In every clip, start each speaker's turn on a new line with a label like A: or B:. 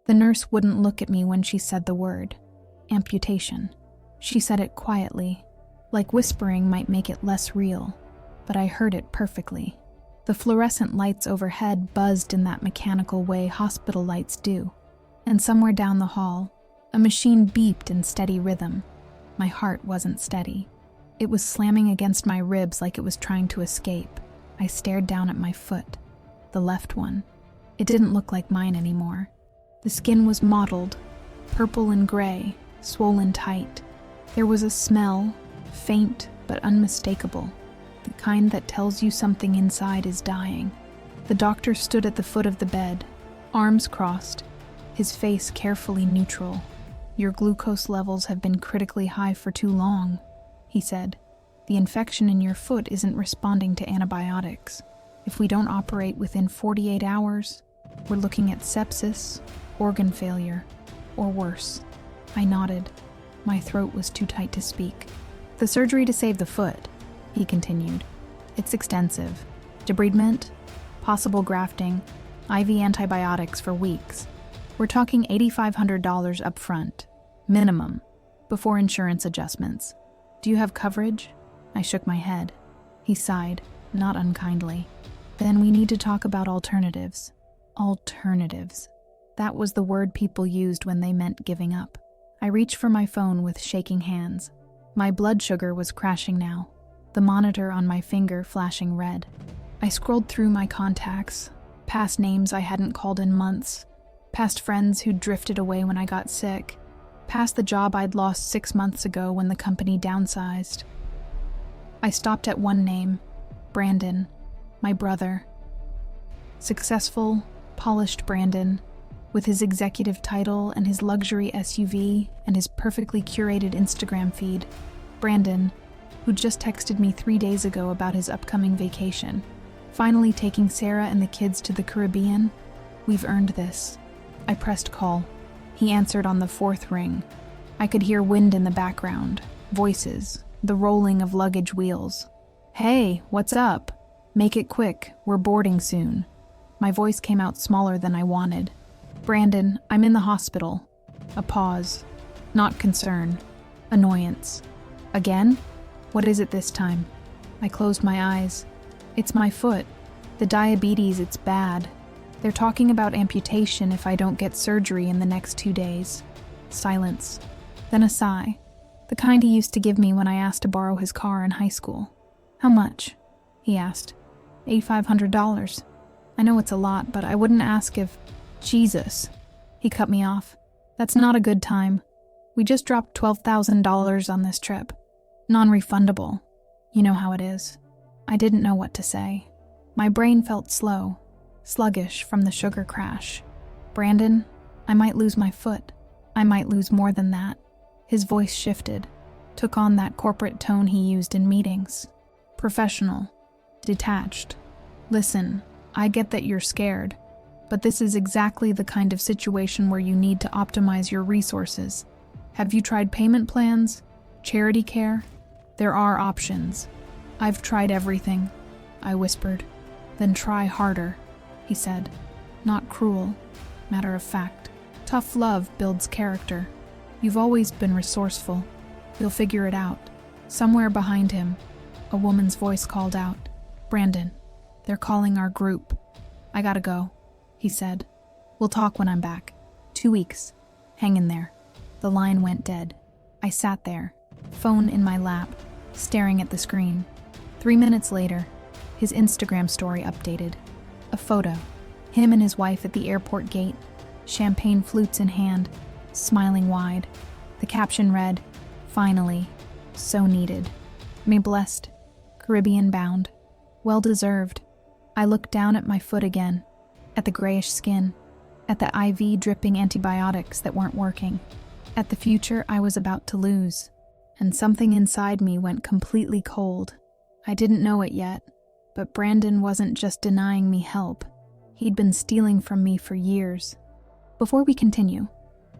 A: The nurse wouldn't look at me when she said the word. Amputation. She said it quietly, like whispering might make it less real, but I heard it perfectly. The fluorescent lights overhead buzzed in that mechanical way hospital lights do, and somewhere down the hall, a machine beeped in steady rhythm. My heart wasn't steady. It was slamming against my ribs like it was trying to escape. I stared down at my foot, the left one. It didn't look like mine anymore. The skin was mottled, purple and gray, swollen tight. There was a smell, faint but unmistakable, the kind that tells you something inside is dying. The doctor stood at the foot of the bed, arms crossed, his face carefully neutral. "Your glucose levels have been critically high for too long," he said. "The infection in your foot isn't responding to antibiotics. If we don't operate within 48 hours, we're looking at sepsis, organ failure, or worse." I nodded. My throat was too tight to speak. "The surgery to save the foot," he continued. "It's extensive. Debridement, possible grafting, IV antibiotics for weeks. We're talking $8,500 up front, minimum, before insurance adjustments. Do you have coverage?" I shook my head. He sighed, not unkindly. "Then we need to talk about alternatives." Alternatives. That was the word people used when they meant giving up. I reached for my phone with shaking hands. My blood sugar was crashing now, the monitor on my finger flashing red. I scrolled through my contacts, past names I hadn't called in months, past friends who'd drifted away when I got sick, past the job I'd lost 6 months ago when the company downsized. I stopped at one name, Brandon, my brother. Successful, polished Brandon, with his executive title and his luxury SUV and his perfectly curated Instagram feed. Brandon, who just texted me 3 days ago about his upcoming vacation. Finally taking Sarah and the kids to the Caribbean. We've earned this. I pressed call. He answered on the 4th ring. I could hear wind in the background, voices, the rolling of luggage wheels. "Hey, what's up? Make it quick, we're boarding soon." My voice came out smaller than I wanted. "Brandon, I'm in the hospital." A pause. Not concern. Annoyance. "Again? What is it this time?" I closed my eyes. "It's my foot. The diabetes, it's bad. They're talking about amputation if I don't get surgery in the next 2 days." Silence. Then a sigh. The kind he used to give me when I asked to borrow his car in high school. "How much?" he asked. $8,500. I know it's a lot, but I wouldn't ask if... Jesus. He cut me off. "That's not a good time. We just dropped $12,000 on this trip. Non-refundable. You know how it is." I didn't know what to say. My brain felt slow, sluggish from the sugar crash. "Brandon, I might lose my foot. I might lose more than that." His voice shifted, took on that corporate tone he used in meetings. Professional, detached. "Listen, I get that you're scared, but this is exactly the kind of situation where you need to optimize your resources. Have you tried payment plans? Charity care? There are options." "I've tried everything," I whispered. "Then try harder," he said. Not cruel, matter of fact. "Tough love builds character. You've always been resourceful. You'll figure it out." Somewhere behind him, a woman's voice called out, "Brandon, they're calling our group." "I gotta go," he said. "We'll talk when I'm back. 2 weeks. Hang in there." The line went dead. I sat there, phone in my lap, staring at the screen. 3 minutes later, his Instagram story updated. A photo. Him and his wife at the airport gate, champagne flutes in hand, smiling wide. The caption read, "Finally, so needed. May blessed, Caribbean bound. Well deserved." I looked down at my foot again, at the grayish skin, at the IV dripping antibiotics that weren't working, at the future I was about to lose, and something inside me went completely cold. I didn't know it yet, but Brandon wasn't just denying me help. He'd been stealing from me for years. Before we continue,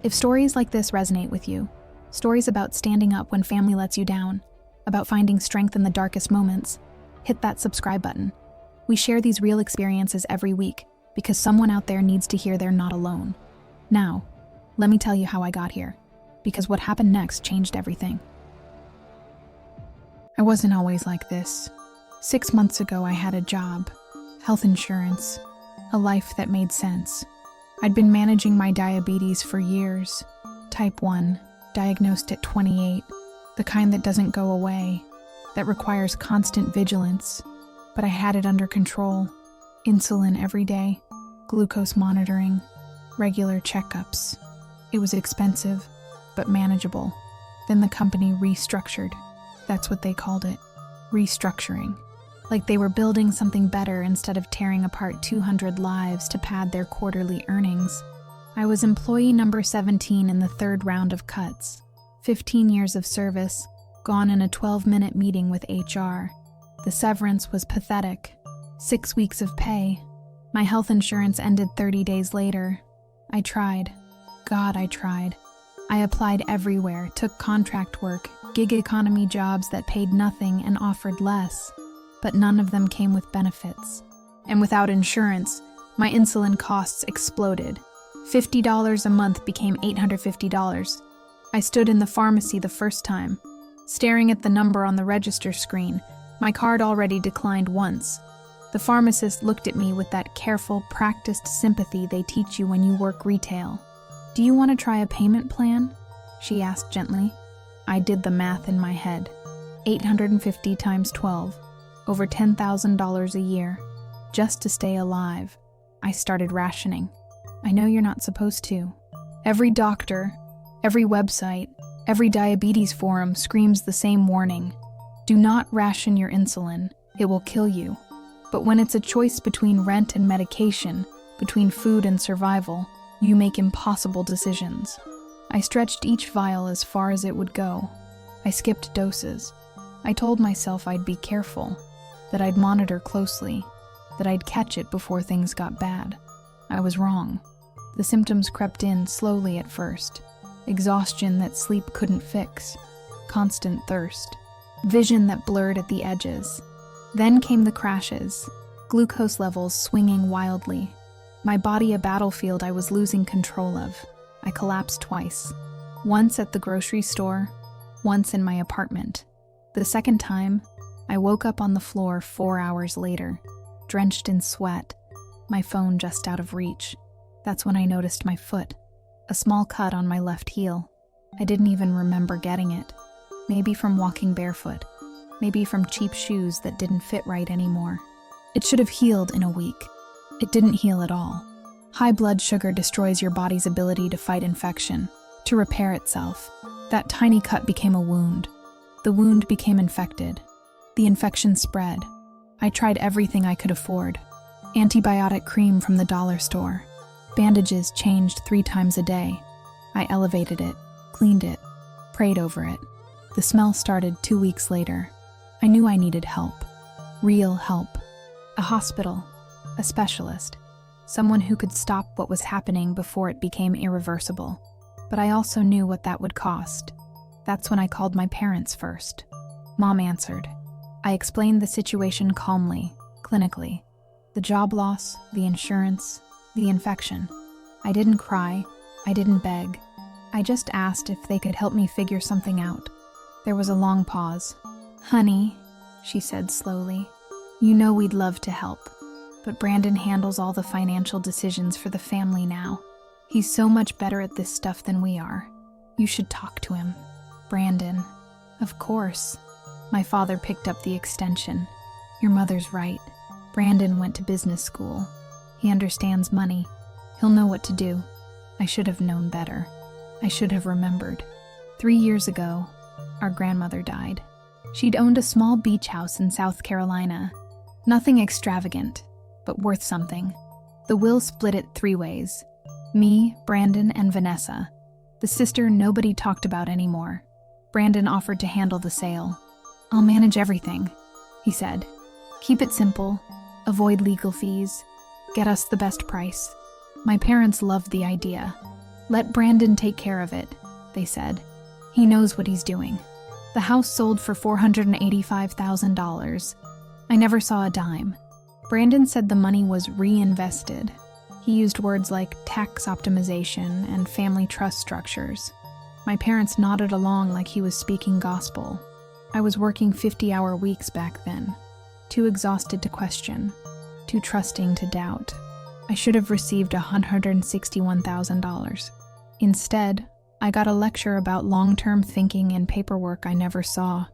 A: if stories like this resonate with you, stories about standing up when family lets you down, about finding strength in the darkest moments, hit that subscribe button. We share these real experiences every week because someone out there needs to hear they're not alone. Now, let me tell you how I got here, because what happened next changed everything. I wasn't always like this. 6 months ago, I had a job, health insurance, a life that made sense. I'd been managing my diabetes for years. Type 1, diagnosed at 28, the kind that doesn't go away, that requires constant vigilance. But I had it under control. Insulin every day, glucose monitoring, regular checkups. It was expensive, but manageable. Then the company restructured. That's what they called it, restructuring. Like they were building something better instead of tearing apart 200 lives to pad their quarterly earnings. I was employee number 17 in the third round of cuts. 15 years of service, gone in a 12-minute meeting with HR. The severance was pathetic. 6 weeks of pay. My health insurance ended 30 days later. I tried. God, I tried. I applied everywhere, took contract work, gig economy jobs that paid nothing and offered less. But none of them came with benefits. And without insurance, my insulin costs exploded. $50 a month became $850. I stood in the pharmacy the first time, staring at the number on the register screen. My card already declined once. The pharmacist looked at me with that careful, practiced sympathy they teach you when you work retail. "Do you want to try a payment plan?" she asked gently. I did the math in my head. 850 times 12. Over $10,000 a year. Just to stay alive. I started rationing. I know you're not supposed to. Every doctor, every website, every diabetes forum screams the same warning. Do not ration your insulin. It will kill you. But when it's a choice between rent and medication, between food and survival, you make impossible decisions. I stretched each vial as far as it would go. I skipped doses. I told myself I'd be careful, that I'd monitor closely, that I'd catch it before things got bad. I was wrong. The symptoms crept in slowly at first. Exhaustion that sleep couldn't fix. Constant thirst. Vision that blurred at the edges. Then came the crashes. Glucose levels swinging wildly. My body a battlefield I was losing control of. I collapsed twice. Once at the grocery store, once in my apartment. The second time, I woke up on the floor 4 hours later, drenched in sweat, my phone just out of reach. That's when I noticed my foot, a small cut on my left heel. I didn't even remember getting it. Maybe from walking barefoot, maybe from cheap shoes that didn't fit right anymore. It should have healed in a week. It didn't heal at all. High blood sugar destroys your body's ability to fight infection, to repair itself. That tiny cut became a wound. The wound became infected. The infection spread. I tried everything I could afford. Antibiotic cream from the dollar store. Bandages changed 3 times a day. I elevated it, cleaned it, prayed over it. The smell started 2 weeks later. I knew I needed help. Real help. A hospital. A specialist. Someone who could stop what was happening before it became irreversible. But I also knew what that would cost. That's when I called my parents first. Mom answered. I explained the situation calmly, clinically. The job loss, the insurance, the infection. I didn't cry. I didn't beg. I just asked if they could help me figure something out. There was a long pause. "Honey," she said slowly, "you know we'd love to help, but Brandon handles all the financial decisions for the family now. He's so much better at this stuff than we are. You should talk to him." Brandon. Of course. My father picked up the extension. Your mother's right. Brandon went to business school. He understands money. He'll know what to do. I should have known better. I should have remembered. 3 years ago, our grandmother died. She'd owned a small beach house in South Carolina. Nothing extravagant, but worth something. The will split it 3 ways. Me, Brandon, and Vanessa. The sister nobody talked about anymore. Brandon offered to handle the sale. "I'll manage everything," he said. "Keep it simple. Avoid legal fees. Get us the best price." My parents loved the idea. "Let Brandon take care of it," they said. "He knows what he's doing." The house sold for $485,000. I never saw a dime. Brandon said the money was reinvested. He used words like tax optimization and family trust structures. My parents nodded along like he was speaking gospel. I was working 50-hour weeks back then, too exhausted to question, too trusting to doubt. I should have received $161,000. Instead, I got a lecture about long-term thinking and paperwork I never saw.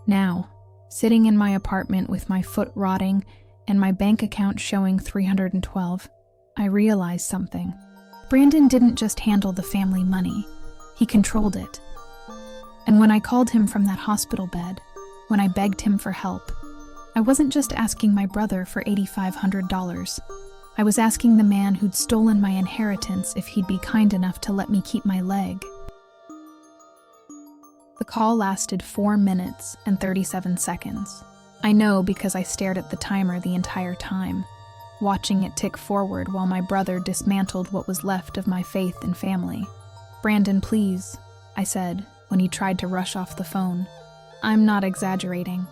A: Now, sitting in my apartment with my foot rotting and my bank account showing $312, I realized something. Brandon didn't just handle the family money, he controlled it. And when I called him from that hospital bed, when I begged him for help, I wasn't just asking my brother for $8,500. I was asking the man who'd stolen my inheritance if he'd be kind enough to let me keep my leg. The call lasted 4 minutes and 37 seconds. I know because I stared at the timer the entire time, watching it tick forward while my brother dismantled what was left of my faith and family. "Brandon, please," I said when he tried to rush off the phone. "I'm not exaggerating."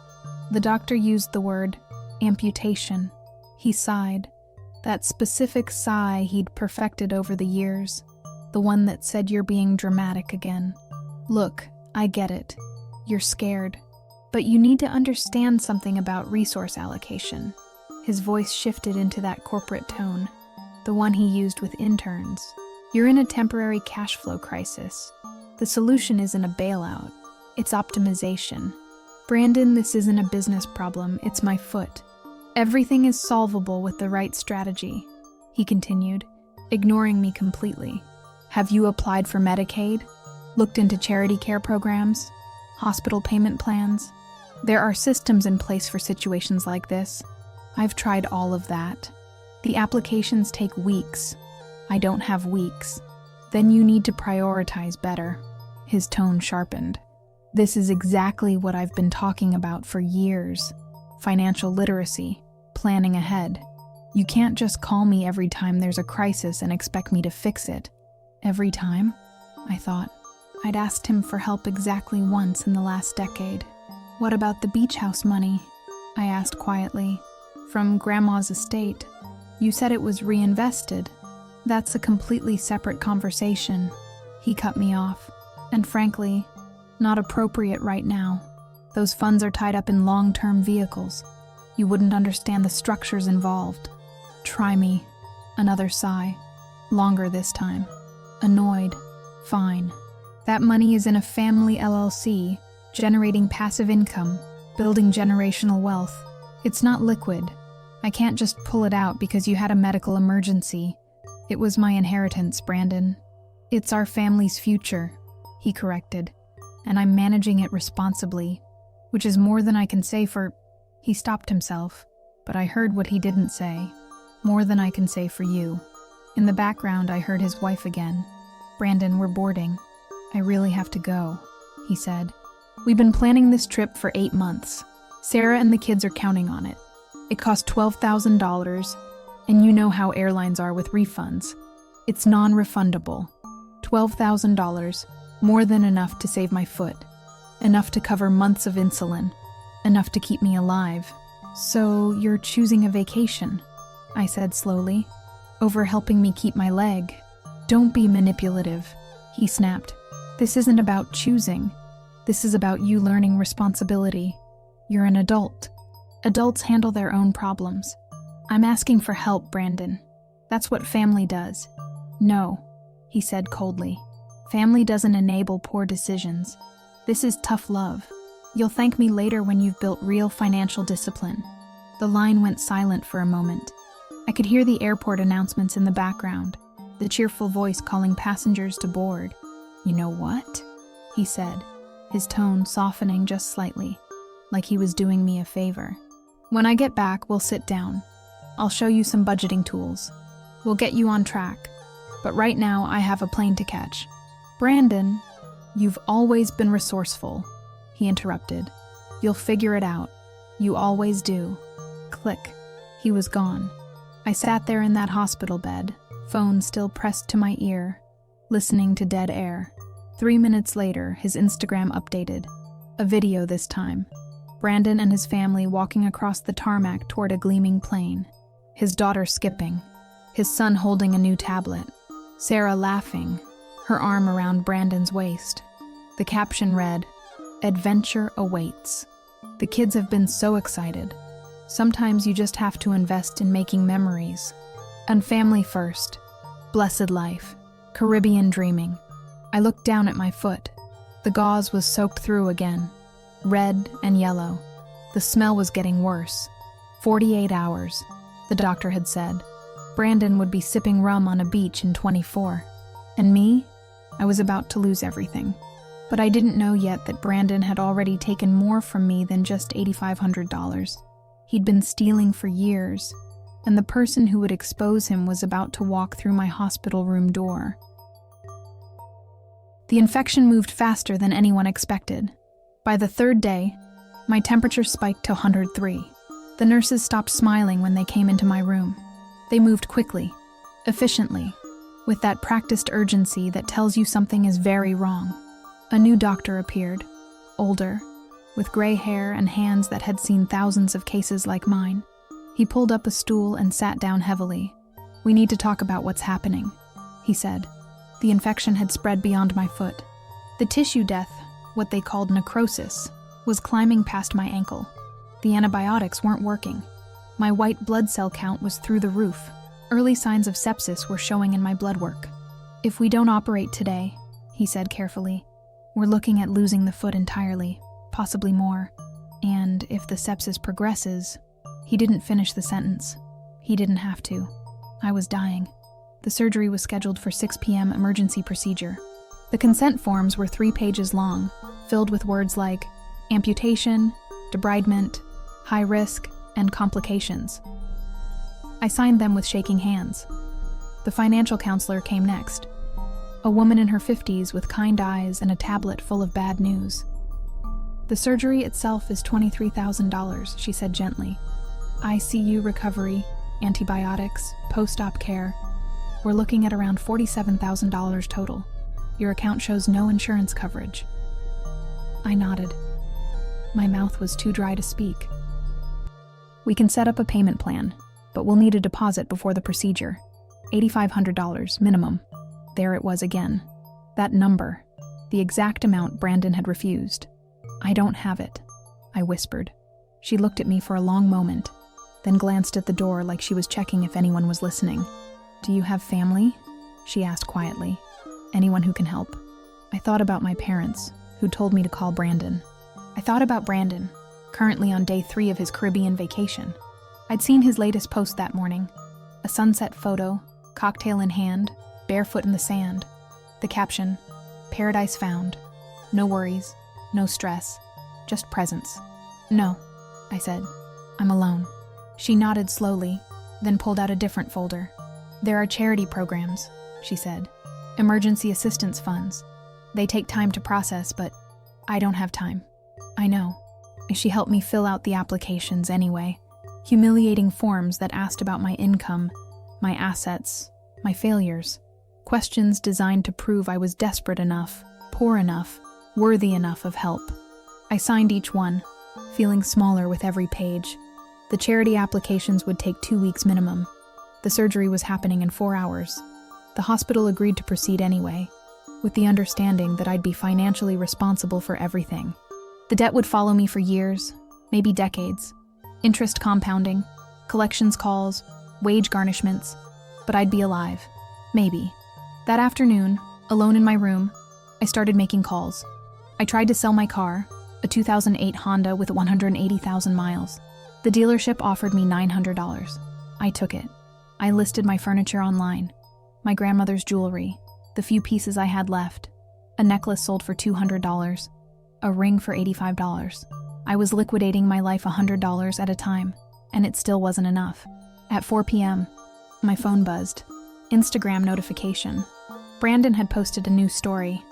A: The doctor used the word amputation. He sighed. That specific sigh he'd perfected over the years. The one that said, "You're being dramatic again. Look, I get it. You're scared. But you need to understand something about resource allocation." His voice shifted into that corporate tone, the one he used with interns. "You're in a temporary cash flow crisis. The solution isn't a bailout. It's optimization. Brandon, this isn't a business problem. It's my foot. Everything is solvable with the right strategy," he continued, ignoring me completely. "Have you applied for Medicaid? Looked into charity care programs? Hospital payment plans? There are systems in place for situations like this. I've tried all of that. The applications take weeks. I don't have weeks. Then you need to prioritize better." His tone sharpened. "This is exactly what I've been talking about for years. Financial literacy, planning ahead. You can't just call me every time there's a crisis and expect me to fix it." Every time? I thought. I'd asked him for help exactly once in the last decade. "What about the beach house money?" I asked quietly. "From Grandma's estate. You said it was reinvested." "That's a completely separate conversation." He cut me off. "And frankly, not appropriate right now. Those funds are tied up in long-term vehicles. You wouldn't understand the structures involved." "Try me." Another sigh. Longer this time. Annoyed. "Fine. That money is in a family LLC, generating passive income, building generational wealth. It's not liquid. I can't just pull it out because you had a medical emergency. It was my inheritance, Brandon. It's our family's future," he corrected, "and I'm managing it responsibly, which is more than I can say for—" He stopped himself, but I heard what he didn't say. "More than I can say for you." In the background, I heard his wife again. "Brandon, we're boarding. I really have to go," he said. "We've been planning this trip for 8 months. Sarah and the kids are counting on it. It cost $12,000, and you know how airlines are with refunds. It's non-refundable. $12,000, more than enough to save my foot, enough to cover months of insulin, enough to keep me alive." "So you're choosing a vacation," I said slowly, "over helping me keep my leg." "Don't be manipulative," he snapped. "This isn't about choosing. This is about you learning responsibility. You're an adult. Adults handle their own problems. I'm asking for help, Brandon. That's what family does." "No," he said coldly. "Family doesn't enable poor decisions. This is tough love. You'll thank me later when you've built real financial discipline." The line went silent for a moment. I could hear the airport announcements in the background, the cheerful voice calling passengers to board. "You know what?" he said, his tone softening just slightly, like he was doing me a favor. "When I get back, we'll sit down. I'll show you some budgeting tools. We'll get you on track. But right now, I have a plane to catch." "Brandon, you've always been resourceful," he interrupted. "You'll figure it out. You always do." Click. He was gone. I sat there in that hospital bed, phone still pressed to my ear, listening to dead air. 3 minutes later, his Instagram updated. A video this time. Brandon and his family walking across the tarmac toward a gleaming plane. His daughter skipping. his son holding a new tablet, Sarah laughing, her arm around Brandon's waist. The caption read, "Adventure awaits." The kids have been so excited. Sometimes you just have to invest in making memories. And family first. Blessed life. Caribbean dreaming. I looked down at my foot. The gauze was soaked through again. Red and yellow. The smell was getting worse. 48 hours, the doctor had said. Brandon would be sipping rum on a beach in 24. And me? I was about to lose everything. But I didn't know yet that Brandon had already taken more from me than just $8,500. He'd been stealing for years, and the person who would expose him was about to walk through my hospital room door. The infection moved faster than anyone expected. By the third day, my temperature spiked to 103. The nurses stopped smiling when they came into my room. They moved quickly, efficiently, with that practiced urgency that tells you something is very wrong. A new doctor appeared, older, with gray hair and hands that had seen thousands of cases like mine. He pulled up a stool and sat down heavily. "We need to talk about what's happening," he said. The infection had spread beyond my foot. The tissue death, what they called necrosis, was climbing past my ankle. The antibiotics weren't working. My white blood cell count was through the roof. Early signs of sepsis were showing in my blood work. "If we don't operate today," he said carefully, "we're looking at losing the foot entirely, possibly more. And if the sepsis progresses..." He didn't finish the sentence. He didn't have to. I was dying. The surgery was scheduled for 6 p.m. emergency procedure. The consent forms were 3 pages long, filled with words like amputation, debridement, high risk, and complications. I signed them with shaking hands. The financial counselor came next. A woman in her 50s with kind eyes and a tablet full of bad news. "The surgery itself is $23,000, she said gently. "ICU recovery, antibiotics, post-op care. We're looking at around $47,000 total. Your account shows no insurance coverage." I nodded. My mouth was too dry to speak. "We can set up a payment plan, but we'll need a deposit before the procedure. $8,500 minimum." There it was again. That number, the exact amount Brandon had refused. "I don't have it," I whispered. She looked at me for a long moment, then glanced at the door like she was checking if anyone was listening. "Do you have family?" she asked quietly. "Anyone who can help?" I thought about my parents, who told me to call Brandon. I thought about Brandon, currently on day 3 of his Caribbean vacation. I'd seen his latest post that morning. A sunset photo, cocktail in hand, barefoot in the sand. The caption, "Paradise found. No worries, no stress, just presence." "No," I said. "I'm alone." She nodded slowly, then pulled out a different folder. "There are charity programs," she said. "Emergency assistance funds. They take time to process, but I don't have time." "I know." She helped me fill out the applications anyway. Humiliating forms that asked about my income, my assets, my failures. Questions designed to prove I was desperate enough, poor enough, worthy enough of help. I signed each one, feeling smaller with every page. The charity applications would take 2 weeks minimum. The surgery was happening in 4 hours. The hospital agreed to proceed anyway, with the understanding that I'd be financially responsible for everything. The debt would follow me for years, maybe decades. Interest compounding, collections calls, wage garnishments, but I'd be alive. Maybe. That afternoon, alone in my room, I started making calls. I tried to sell my car, a 2008 Honda with 180,000 miles. The dealership offered me $900. I took it. I listed my furniture online, my grandmother's jewelry, the few pieces I had left. A necklace sold for $200, a ring for $85. I was liquidating my life $100 at a time, and it still wasn't enough. At 4 p.m., my phone buzzed. Instagram notification. Brandon had posted a new story.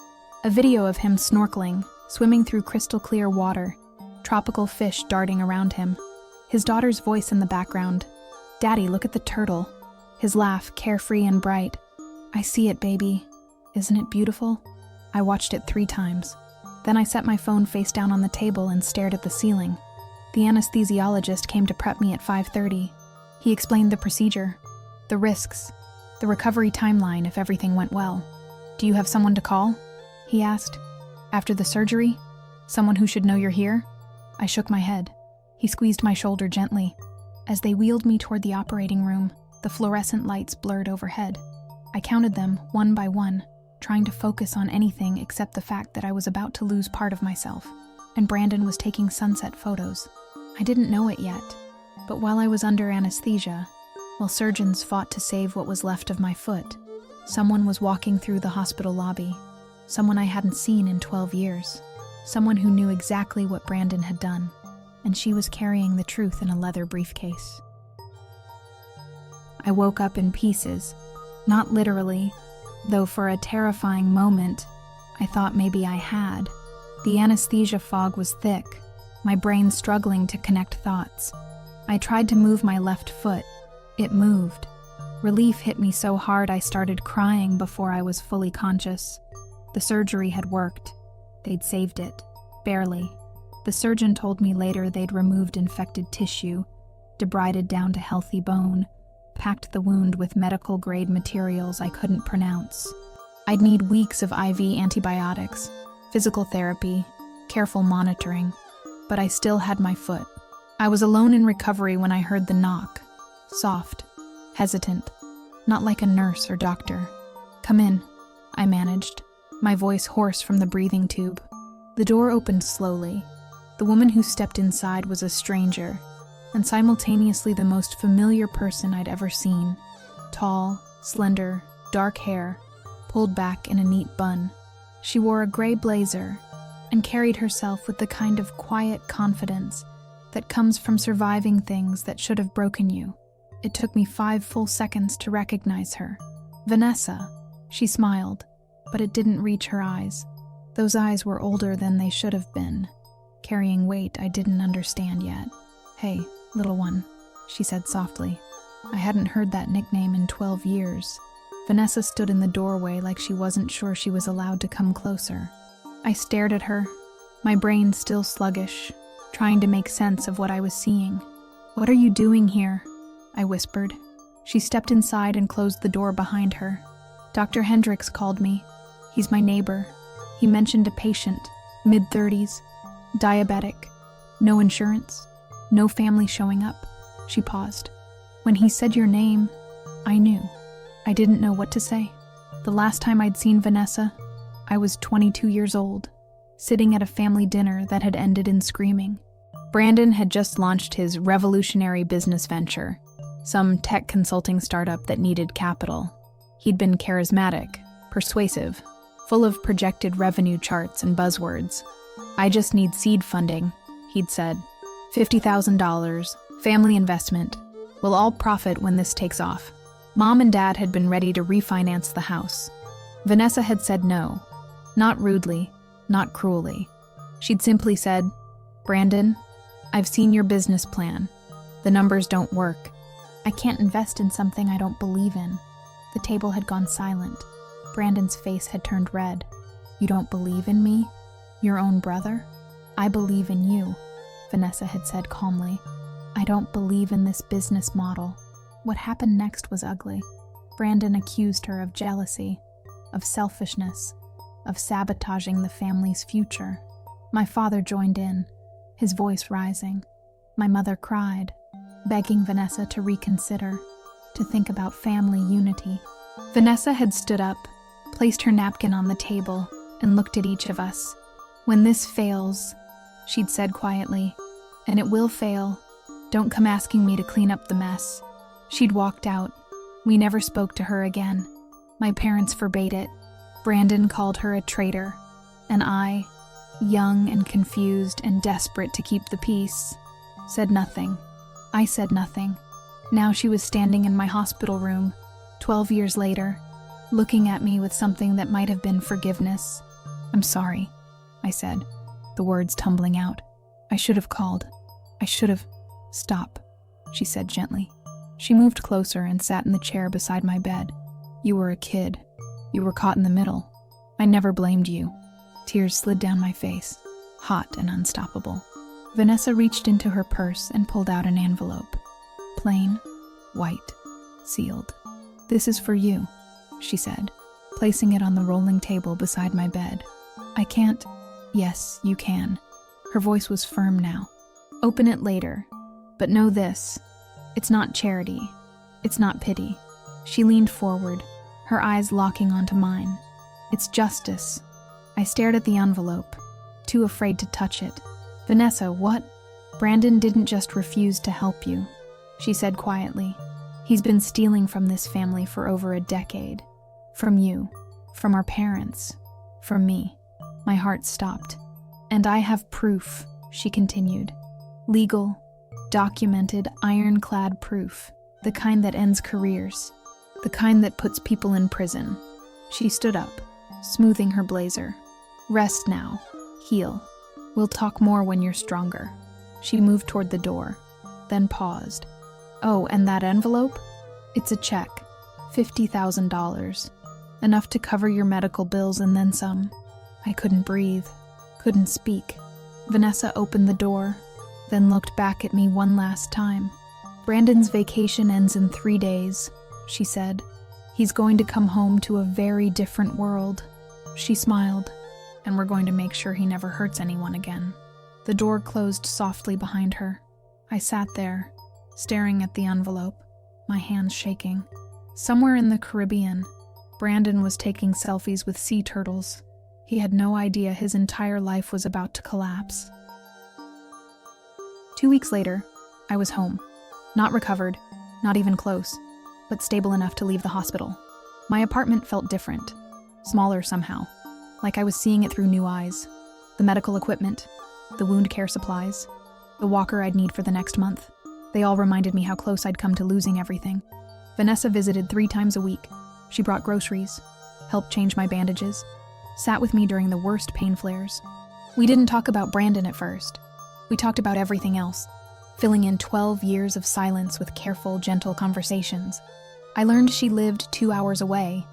A: A video of him snorkeling, swimming through crystal clear water, tropical fish darting around him. His daughter's voice in the background. "Daddy, look at the turtle." His laugh, carefree and bright. "I see it, baby. Isn't it beautiful?" I watched it 3 times. Then I set my phone face down on the table and stared at the ceiling. The anesthesiologist came to prep me at 5:30. He explained the procedure. The risks. The recovery timeline if everything went well. Do you have someone to call? He asked. After the surgery? Someone who should know you're here? I shook my head. He squeezed my shoulder gently. As they wheeled me toward the operating room, the fluorescent lights blurred overhead. I counted them one by one, trying to focus on anything except the fact that I was about to lose part of myself, and Brandon was taking sunset photos. I didn't know it yet, but while I was under anesthesia, while surgeons fought to save what was left of my foot, someone was walking through the hospital lobby, someone I hadn't seen in 12 years, someone who knew exactly what Brandon had done, and she was carrying the truth in a leather briefcase. I woke up in pieces, not literally, though for a terrifying moment, I thought maybe I had. The anesthesia fog was thick, my brain struggling to connect thoughts. I tried to move my left foot. It moved. Relief hit me so hard I started crying before I was fully conscious. The surgery had worked. They'd saved it. Barely. The surgeon told me later they'd removed infected tissue, debrided down to healthy bone, packed the wound with medical-grade materials I couldn't pronounce. I'd need weeks of IV antibiotics, physical therapy, careful monitoring, but I still had my foot. I was alone in recovery when I heard the knock. Soft, hesitant, not like a nurse or doctor. "Come in," I managed, my voice hoarse from the breathing tube. The door opened slowly. The woman who stepped inside was a stranger, and simultaneously the most familiar person I'd ever seen. Tall, slender, dark hair, pulled back in a neat bun. She wore a gray blazer and carried herself with the kind of quiet confidence that comes from surviving things that should have broken you. It took me 5 full seconds to recognize her. Vanessa. She smiled, but it didn't reach her eyes. Those eyes were older than they should have been, carrying weight I didn't understand yet. "Hey, little one," she said softly. I hadn't heard that nickname in 12 years. Vanessa stood in the doorway like she wasn't sure she was allowed to come closer. I stared at her, my brain still sluggish, trying to make sense of what I was seeing. "What are you doing here?" I whispered. She stepped inside and closed the door behind her. "Dr. Hendricks called me. He's my neighbor. He mentioned a patient, mid-30s, diabetic, no insurance, no family showing up." She paused. "When he said your name, I knew." I didn't know what to say. The last time I'd seen Vanessa, I was 22 years old, sitting at a family dinner that had ended in screaming. Brandon had just launched his revolutionary business venture, some tech consulting startup that needed capital. He'd been charismatic, persuasive, full of projected revenue charts and buzzwords. "I just need seed funding," he'd said. $50,000, family investment. We'll all profit when this takes off. Mom and Dad had been ready to refinance the house. Vanessa had said no, not rudely, not cruelly. She'd simply said, "Brandon, I've seen your business plan. The numbers don't work. I can't invest in something I don't believe in." The table had gone silent. Brandon's face had turned red. "You don't believe in me? Your own brother?" "I believe in you," Vanessa had said calmly. "I don't believe in this business model." What happened next was ugly. Brandon accused her of jealousy, of selfishness, of sabotaging the family's future. My father joined in, his voice rising. My mother cried, begging Vanessa to reconsider, to think about family unity. Vanessa had stood up, placed her napkin on the table, and looked at each of us. "When this fails," she'd said quietly, "and it will fail, don't come asking me to clean up the mess." She'd walked out. We never spoke to her again. My parents forbade it. Brandon called her a traitor, and I, young and confused and desperate to keep the peace, said nothing. I said nothing. Now she was standing in my hospital room, 12 years later, looking at me with something that might have been forgiveness. "I'm sorry," I said, the words tumbling out. "I should have called. I should have—" "Stop," she said gently. She moved closer and sat in the chair beside my bed. "You were a kid. You were caught in the middle. I never blamed you." Tears slid down my face, hot and unstoppable. Vanessa reached into her purse and pulled out an envelope. Plain, white. sealed. "This is for you," she said, placing it on the rolling table beside my bed. "I can't." "Yes, you can." Her voice was firm now. "Open it later. But know this. It's not charity. It's not pity." She leaned forward, her eyes locking onto mine. "It's justice." I stared at the envelope, too afraid to touch it. "Vanessa, what?" "Brandon didn't just refuse to help you," she said quietly. "He's been stealing from this family for over a decade. From you, from our parents, from me." My heart stopped. "And I have proof," she continued. "Legal, documented, ironclad proof. The kind that ends careers. The kind that puts people in prison." She stood up, smoothing her blazer. "Rest now. Heal. We'll talk more when you're stronger." She moved toward the door, then paused. "Oh, and that envelope? It's a check. $50,000. Enough to cover your medical bills and then some." I couldn't breathe, couldn't speak. Vanessa opened the door, then looked back at me one last time. "Brandon's vacation ends in 3 days," she said. "He's going to come home to a very different world." She smiled. "And we're going to make sure he never hurts anyone again." The door closed softly behind her. I sat there, staring at the envelope, my hands shaking. Somewhere in the Caribbean, Brandon was taking selfies with sea turtles. He had no idea his entire life was about to collapse. 2 weeks later, I was home. Not recovered, not even close, but stable enough to leave the hospital. My apartment felt different, smaller somehow, like I was seeing it through new eyes. The medical equipment, the wound care supplies, the walker I'd need for the next month. They all reminded me how close I'd come to losing everything. Vanessa visited 3 times a week. She brought groceries, helped change my bandages, sat with me during the worst pain flares. We didn't talk about Brandon at first. We talked about everything else, filling in 12 years of silence with careful, gentle conversations. I learned she lived 2 hours away,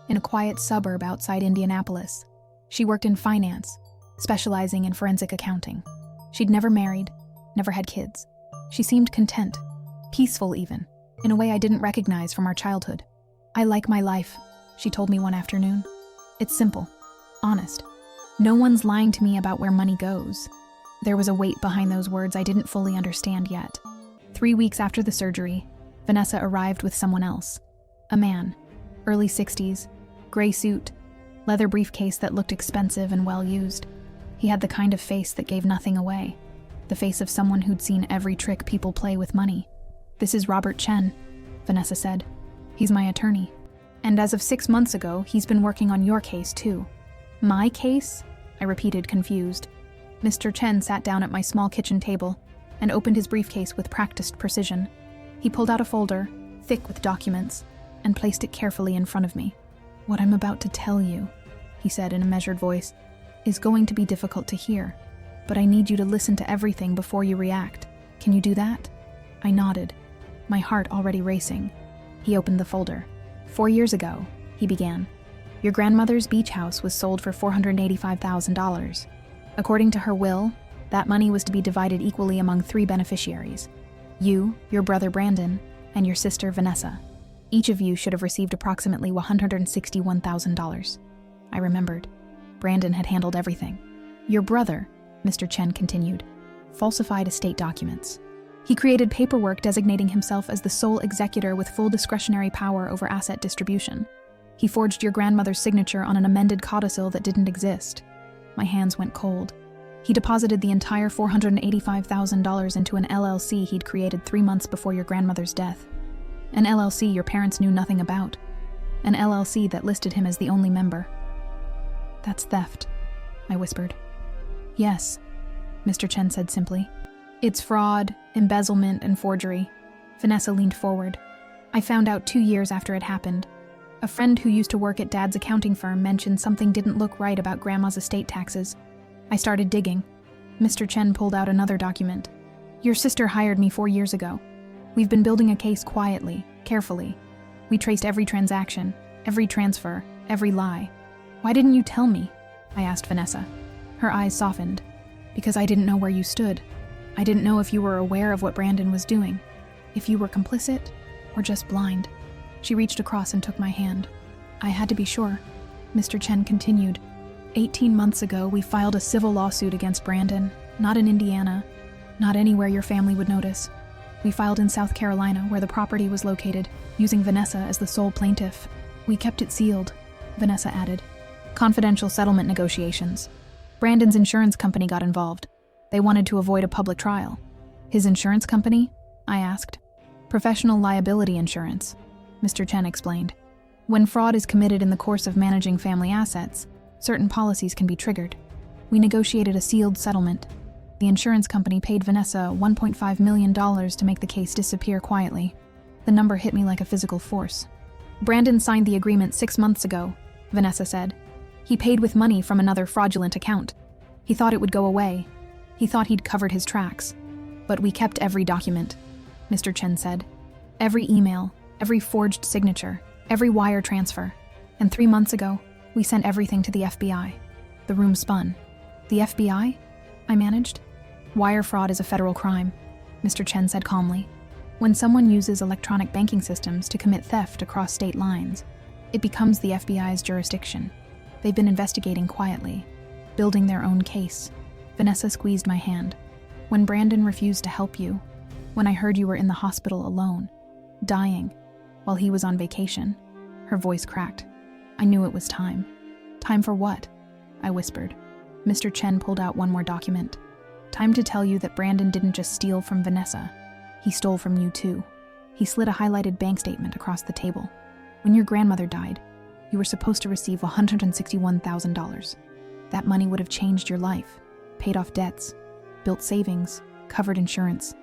A: in a quiet suburb outside Indianapolis. She worked in finance, specializing in forensic accounting. She'd never married, never had kids. She seemed content, peaceful even, in a way I didn't recognize from our childhood. "I like my life," she told me one afternoon. "It's simple, honest. No one's lying to me about where money goes." There was a weight behind those words I didn't fully understand yet. 3 weeks after the surgery, Vanessa arrived with someone else. A man, early 60s, gray suit, leather briefcase that looked expensive and well-used. He had the kind of face that gave nothing away, the face of someone who'd seen every trick people play with money. "This is Robert Chen," Vanessa said. "He's my attorney. And as of 6 months ago, he's been working on your case, too." "My case?" I repeated, confused. Mr. Chen sat down at my small kitchen table and opened his briefcase with practiced precision. He pulled out a folder, thick with documents, and placed it carefully in front of me. "What I'm about to tell you," he said in a measured voice, "is going to be difficult to hear, but I need you to listen to everything before you react. Can you do that?" I nodded, my heart already racing. He opened the folder. "4 years ago," he began, "your grandmother's beach house was sold for $485,000. According to her will, that money was to be divided equally among 3 beneficiaries: you, your brother Brandon, and your sister Vanessa. Each of you should have received approximately $161,000. I remembered. Brandon had handled everything. "Your brother," Mr. Chen continued, "falsified estate documents. He created paperwork designating himself as the sole executor with full discretionary power over asset distribution. He forged your grandmother's signature on an amended codicil that didn't exist." My hands went cold. "He deposited the entire $485,000 into an LLC he'd created 3 months before your grandmother's death. An LLC your parents knew nothing about. An LLC that listed him as the only member." "That's theft," I whispered. "Yes," Mr. Chen said simply. "It's fraud, embezzlement, and forgery." Vanessa leaned forward. "I found out 2 years after it happened. A friend who used to work at Dad's accounting firm mentioned something didn't look right about Grandma's estate taxes. I started digging." Mr. Chen pulled out another document. "Your sister hired me 4 years ago. We've been building a case quietly, carefully. We traced every transaction, every transfer, every lie. Why didn't you tell me?" I asked Vanessa. Her eyes softened. "Because I didn't know where you stood. I didn't know if you were aware of what Brandon was doing, if you were complicit or just blind." She reached across and took my hand. I had to be sure. Mr. Chen continued. 18 months ago, we filed a civil lawsuit against Brandon, not in Indiana, not anywhere your family would notice. We filed in South Carolina, where the property was located, using Vanessa as the sole plaintiff. We kept it sealed, Vanessa added. Confidential settlement negotiations. Brandon's insurance company got involved. They wanted to avoid a public trial. His insurance company? I asked. Professional liability insurance, Mr. Chen explained. When fraud is committed in the course of managing family assets, certain policies can be triggered. We negotiated a sealed settlement. The insurance company paid Vanessa $1.5 million to make the case disappear quietly. The number hit me like a physical force. Brandon signed the agreement 6 months ago, Vanessa said. He paid with money from another fraudulent account. He thought it would go away. He thought he'd covered his tracks. But we kept every document, Mr. Chen said. Every email, every forged signature, every wire transfer. And 3 months ago, we sent everything to the FBI. The room spun. The FBI? I managed. Wire fraud is a federal crime, Mr. Chen said calmly. When someone uses electronic banking systems to commit theft across state lines, it becomes the FBI's jurisdiction. They've been investigating quietly, building their own case. Vanessa squeezed my hand. When Brandon refused to help you, when I heard you were in the hospital alone, dying, while he was on vacation, her voice cracked. I knew it was time. Time for what? I whispered. Mr. Chen pulled out one more document. Time to tell you that Brandon didn't just steal from Vanessa. He stole from you too. He slid a highlighted bank statement across the table. When your grandmother died, you were supposed to receive $161,000. That money would have changed your life, paid off debts, built savings, covered insurance.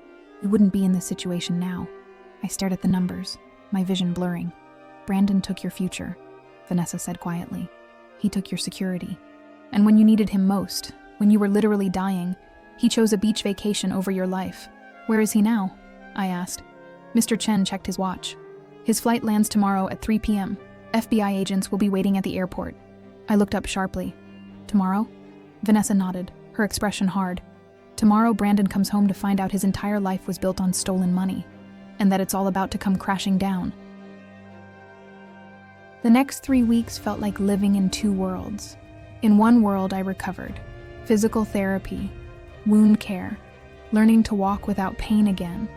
A: You wouldn't be in this situation now. I stared at the numbers, my vision blurring. Brandon took your future, Vanessa said quietly. He took your security. And when you needed him most, when you were literally dying, he chose a beach vacation over your life. Where is he now? I asked. Mr. Chen checked his watch. His flight lands tomorrow at 3 p.m. FBI agents will be waiting at the airport. I looked up sharply. Tomorrow? Vanessa nodded, her expression hard. Tomorrow, Brandon comes home to find out his entire life was built on stolen money, and that it's all about to come crashing down. The next 3 weeks felt like living in two worlds. In one world, I recovered. Physical therapy, wound care, learning to walk without pain again.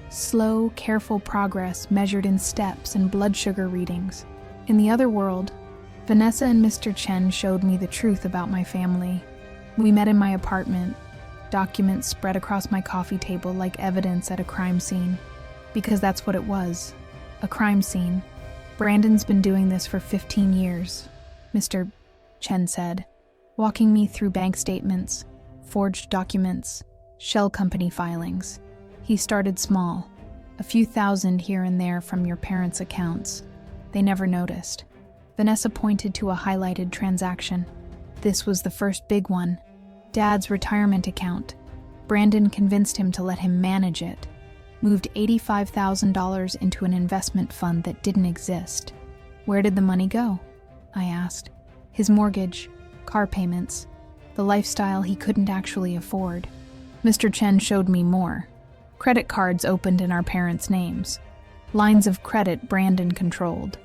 A: Slow, careful progress measured in steps and blood sugar readings. In the other world, Vanessa and Mr. Chen showed me the truth about my family. We met in my apartment, documents spread across my coffee table like evidence at a crime scene. Because that's what it was, a crime scene. Brandon's been doing this for 15 years, Mr. Chen said, walking me through bank statements, forged documents, shell company filings. He started small, a few thousand here and there from your parents' accounts. They never noticed. Vanessa pointed to a highlighted transaction. This was the first big one. Dad's retirement account. Brandon convinced him to let him manage it. Moved $85,000 into an investment fund that didn't exist. Where did the money go? I asked. His mortgage, car payments, the lifestyle he couldn't actually afford. Mr. Chen showed me more. Credit cards opened in our parents' names. Lines of credit Brandon controlled.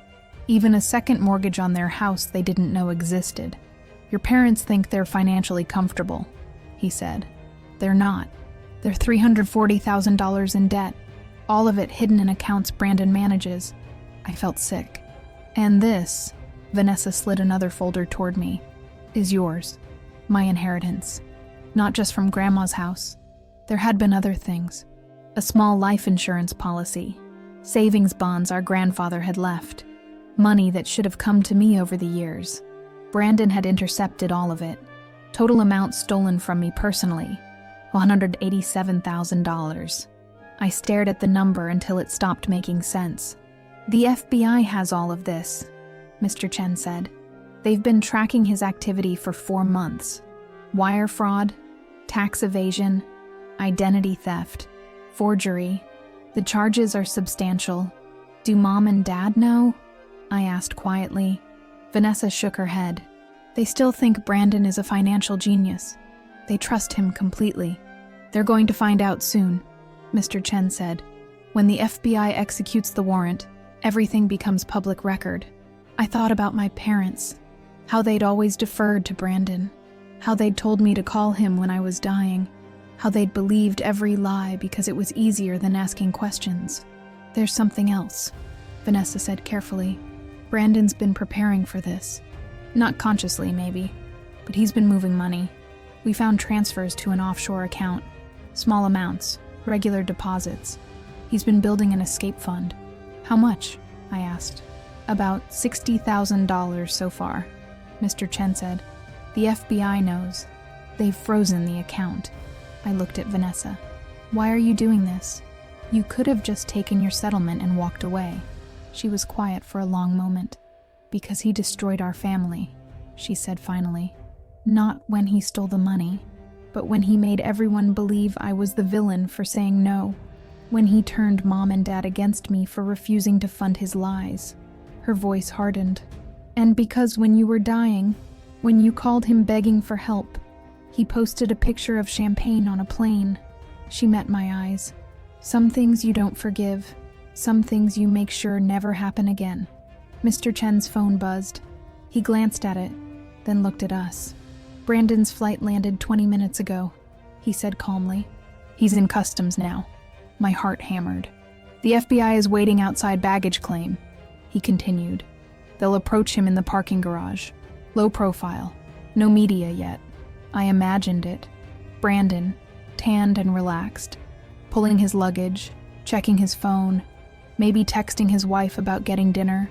A: Even a second mortgage on their house they didn't know existed. Your parents think they're financially comfortable, he said. They're not. They're $340,000 in debt, all of it hidden in accounts Brandon manages. I felt sick. And this, Vanessa slid another folder toward me, is yours, my inheritance. Not just from Grandma's house. There had been other things. A small life insurance policy, savings bonds our grandfather had left, money that should have come to me over the years. Brandon had intercepted all of it. Total amount stolen from me personally, $187,000. I stared at the number until it stopped making sense. The FBI has all of this, Mr. Chen said. They've been tracking his activity for 4 months. Wire fraud, tax evasion, identity theft, forgery. The charges are substantial. Do Mom and Dad know? I asked quietly. Vanessa shook her head. They still think Brandon is a financial genius. They trust him completely. They're going to find out soon, Mr. Chen said. When the FBI executes the warrant, Everything becomes public record. I thought about my parents, how they'd always deferred to Brandon, how they'd told me to call him when I was dying, how they'd believed every lie because it was easier than asking questions. There's something else, Vanessa said carefully. Brandon's been preparing for this. Not consciously, maybe, but he's been moving money. We found transfers to an offshore account. Small amounts, regular deposits. He's been building an escape fund. How much? I asked. About $60,000 so far, Mr. Chen said. The FBI knows. They've frozen the account. I looked at Vanessa. Why are you doing this? You could have just taken your settlement and walked away. She was quiet for a long moment. Because he destroyed our family, she said finally. Not when he stole the money, but when he made everyone believe I was the villain for saying no. When he turned Mom and Dad against me for refusing to fund his lies. Her voice hardened. And because when you were dying, when you called him begging for help, he posted a picture of champagne on a plane. She met my eyes. Some things you don't forgive. Some things you make sure never happen again. Mr. Chen's phone buzzed. He glanced at it, then looked at us. Brandon's flight landed 20 minutes ago, he said calmly. He's in customs now. My heart hammered. The FBI is waiting outside baggage claim, he continued. They'll approach him in the parking garage. Low profile. No media yet. I imagined it. Brandon, tanned and relaxed, pulling his luggage, checking his phone, maybe texting his wife about getting dinner,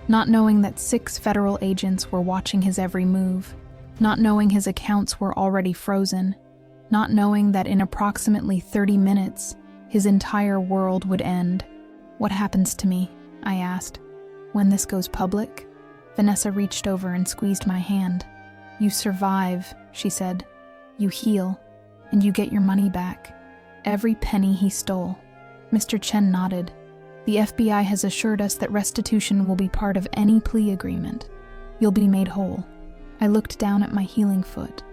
A: not knowing that 6 federal agents were watching his every move, not knowing his accounts were already frozen, not knowing that in approximately 30 minutes, his entire world would end. What happens to me? I asked. When this goes public? Vanessa reached over and squeezed my hand. You survive, she said. You heal, and you get your money back. Every penny he stole. Mr. Chen nodded. The FBI has assured us that restitution will be part of any plea agreement. You'll be made whole. I looked down at my healing foot,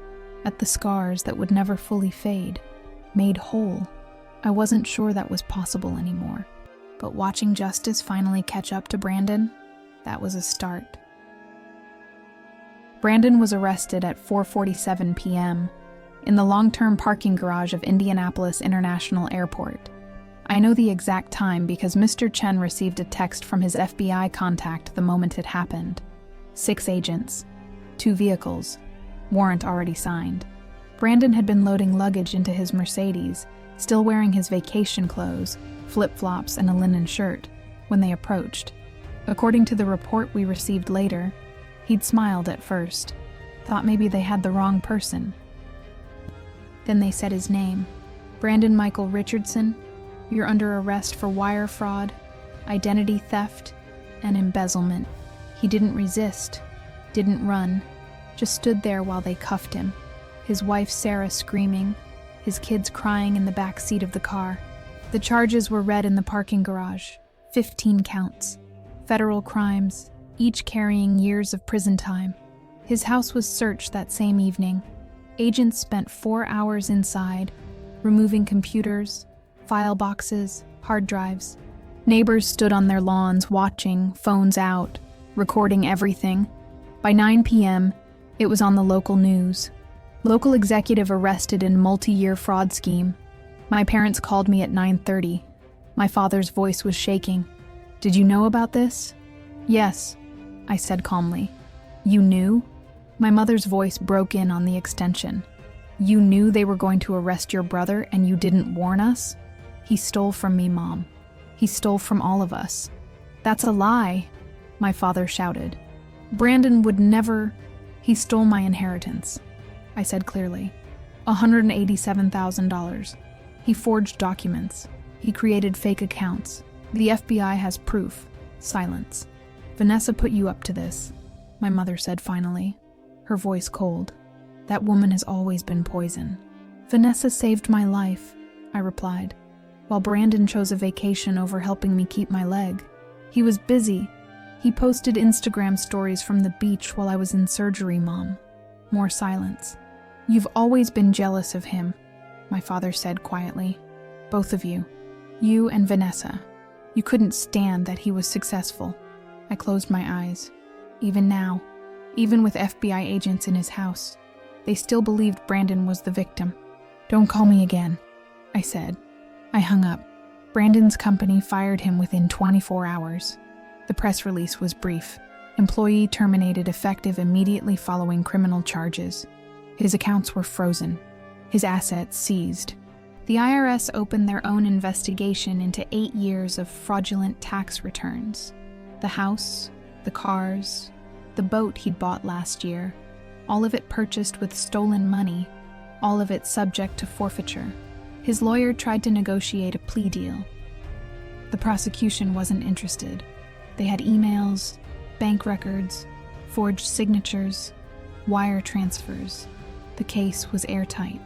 A: at the scars that would never fully fade. Made whole. I wasn't sure that was possible anymore. But watching justice finally catch up to Brandon, that was a start. Brandon was arrested at 4:47 p.m. in the long-term parking garage of Indianapolis International Airport. I know the exact time because Mr. Chen received a text from his FBI contact the moment it happened. 6 agents, 2 vehicles, warrant already signed. Brandon had been loading luggage into his Mercedes, still wearing his vacation clothes, flip-flops, and a linen shirt, when they approached. According to the report we received later, he'd smiled at first, thought maybe they had the wrong person. Then they said his name. Brandon Michael Richardson, you're under arrest for wire fraud, identity theft, and embezzlement. He didn't resist, didn't run, just stood there while they cuffed him. His wife Sarah screaming, his kids crying in the back seat of the car. The charges were read in the parking garage, 15 counts. Federal crimes, each carrying years of prison time. His house was searched that same evening. Agents spent 4 hours inside, removing computers, file boxes, hard drives. Neighbors stood on their lawns watching, phones out, recording everything. By 9 p.m., it was on the local news. Local executive arrested in multi-year fraud scheme. My parents called me at 9:30. My father's voice was shaking. Did you know about this? Yes, I said calmly. You knew? My mother's voice broke in on the extension. You knew they were going to arrest your brother and you didn't warn us? He stole from me, Mom. He stole from all of us. That's a lie, my father shouted. Brandon would never... He stole my inheritance, I said clearly. $187,000. He forged documents. He created fake accounts. The FBI has proof. Silence. Vanessa put you up to this, my mother said finally, her voice cold. That woman has always been poison. Vanessa saved my life, I replied, while Brandon chose a vacation over helping me keep my leg. He was busy. He posted Instagram stories from the beach while I was in surgery, Mom. More silence. You've always been jealous of him, my father said quietly. Both of you. You and Vanessa. You couldn't stand that he was successful. I closed my eyes. Even now, even with FBI agents in his house, they still believed Brandon was the victim. "Don't call me again," I said. I hung up. Brandon's company fired him within 24 hours. The press release was brief. Employee terminated effective immediately following criminal charges. His accounts were frozen. His assets seized. The IRS opened their own investigation into 8 years of fraudulent tax returns. The house, the cars, the boat he'd bought last year, all of it purchased with stolen money, all of it subject to forfeiture. His lawyer tried to negotiate a plea deal. The prosecution wasn't interested. They had emails, bank records, forged signatures, wire transfers. The case was airtight.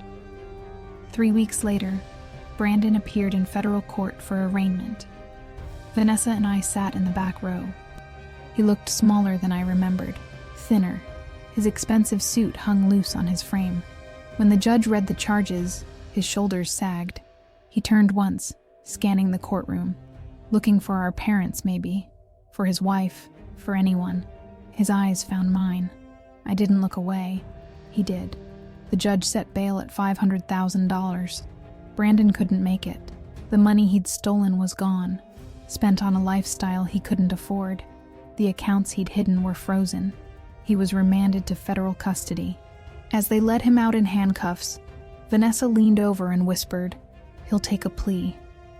A: 3 weeks later, Brandon appeared in federal court for arraignment. Vanessa and I sat in the back row. He looked smaller than I remembered, thinner. His expensive suit hung loose on his frame. When the judge read the charges, his shoulders sagged. He turned once, scanning the courtroom, looking for our parents maybe, for his wife, for anyone. His eyes found mine. I didn't look away. He did. The judge set bail at $500,000. Brandon couldn't make it. The money he'd stolen was gone, spent on a lifestyle he couldn't afford. The accounts he'd hidden were frozen. He was remanded to federal custody. As they led him out in handcuffs, Vanessa leaned over and whispered, "He'll take a plea.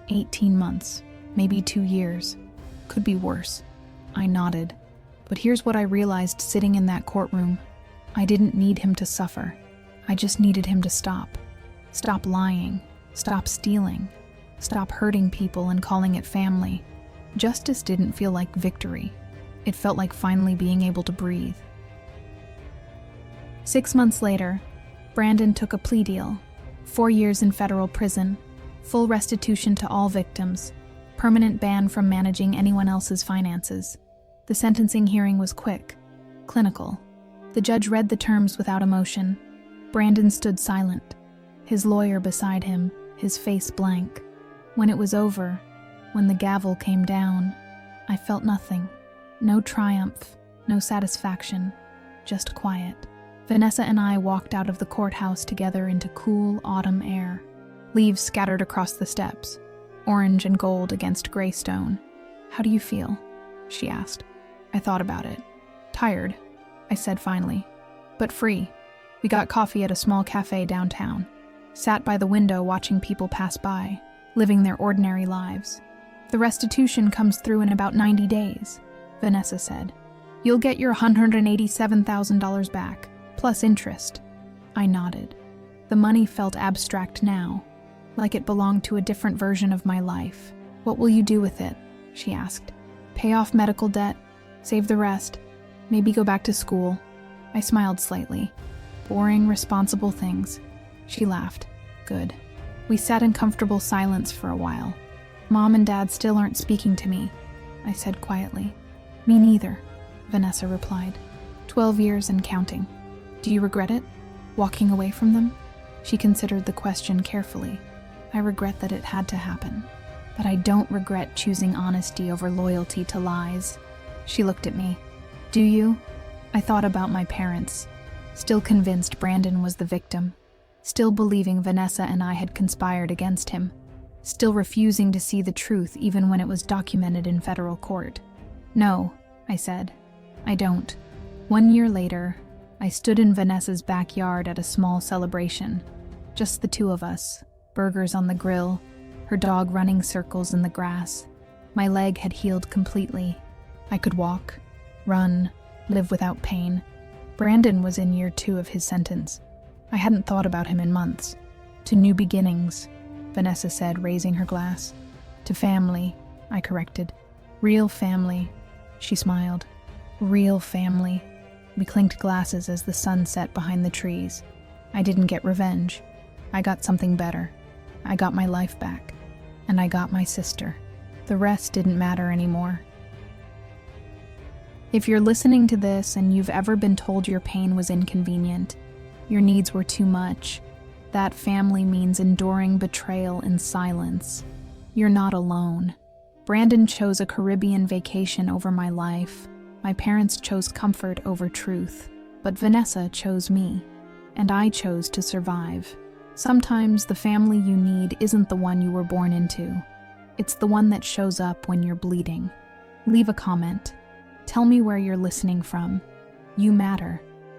A: 18 months, maybe 2 years. Could be worse." I nodded. But here's what I realized sitting in that courtroom. I didn't need him to suffer. I just needed him to stop. Stop lying. Stop stealing. Stop hurting people and calling it family. Justice didn't feel like victory. It felt like finally being able to breathe. 6 months later, Brandon took a plea deal. 4 years in federal prison, full restitution to all victims, permanent ban from managing anyone else's finances. The sentencing hearing was quick, clinical. The judge read the terms without emotion. Brandon stood silent, his lawyer beside him, his face blank. When it was over, when the gavel came down, I felt nothing. No triumph, no satisfaction, just quiet. Vanessa and I walked out of the courthouse together into cool autumn air. Leaves scattered across the steps, orange and gold against gray stone. "How do you feel?" she asked. I thought about it. "Tired," I said finally, "but free." We got coffee at a small cafe downtown, sat by the window watching people pass by, living their ordinary lives. "The restitution comes through in about 90 days, Vanessa said. "You'll get your $187,000 back, plus interest." I nodded. The money felt abstract now, like it belonged to a different version of my life. "What will you do with it?" she asked. "Pay off medical debt, save the rest, maybe go back to school." I smiled slightly. "Boring, responsible things." She laughed. "Good." We sat in comfortable silence for a while. "Mom and Dad still aren't speaking to me," I said quietly. "Me neither," Vanessa replied. 12 years and counting. "Do you regret it? Walking away from them?" She considered the question carefully. "I regret that it had to happen, but I don't regret choosing honesty over loyalty to lies." She looked at me. "Do you?" I thought about my parents, still convinced Brandon was the victim, still believing Vanessa and I had conspired against him, still refusing to see the truth even when it was documented in federal court. "No," I said. "I don't." 1 year later, I stood in Vanessa's backyard at a small celebration. Just the two of us, burgers on the grill, her dog running circles in the grass. My leg had healed completely. I could walk, run, live without pain. Brandon was in year 2 of his sentence. I hadn't thought about him in months. "To new beginnings," Vanessa said, raising her glass. "To family," I corrected. "Real family," she smiled. "Real family." We clinked glasses as the sun set behind the trees. I didn't get revenge. I got something better. I got my life back. And I got my sister. The rest didn't matter anymore. If you're listening to this and you've ever been told your pain was inconvenient, your needs were too much, that family means enduring betrayal in silence. You're not alone. Brandon chose a Caribbean vacation over my life. My parents chose comfort over truth. But Vanessa chose me, and I chose to survive. Sometimes the family you need isn't the one you were born into. It's the one that shows up when you're bleeding. Leave a comment. Tell me where you're listening from. You matter.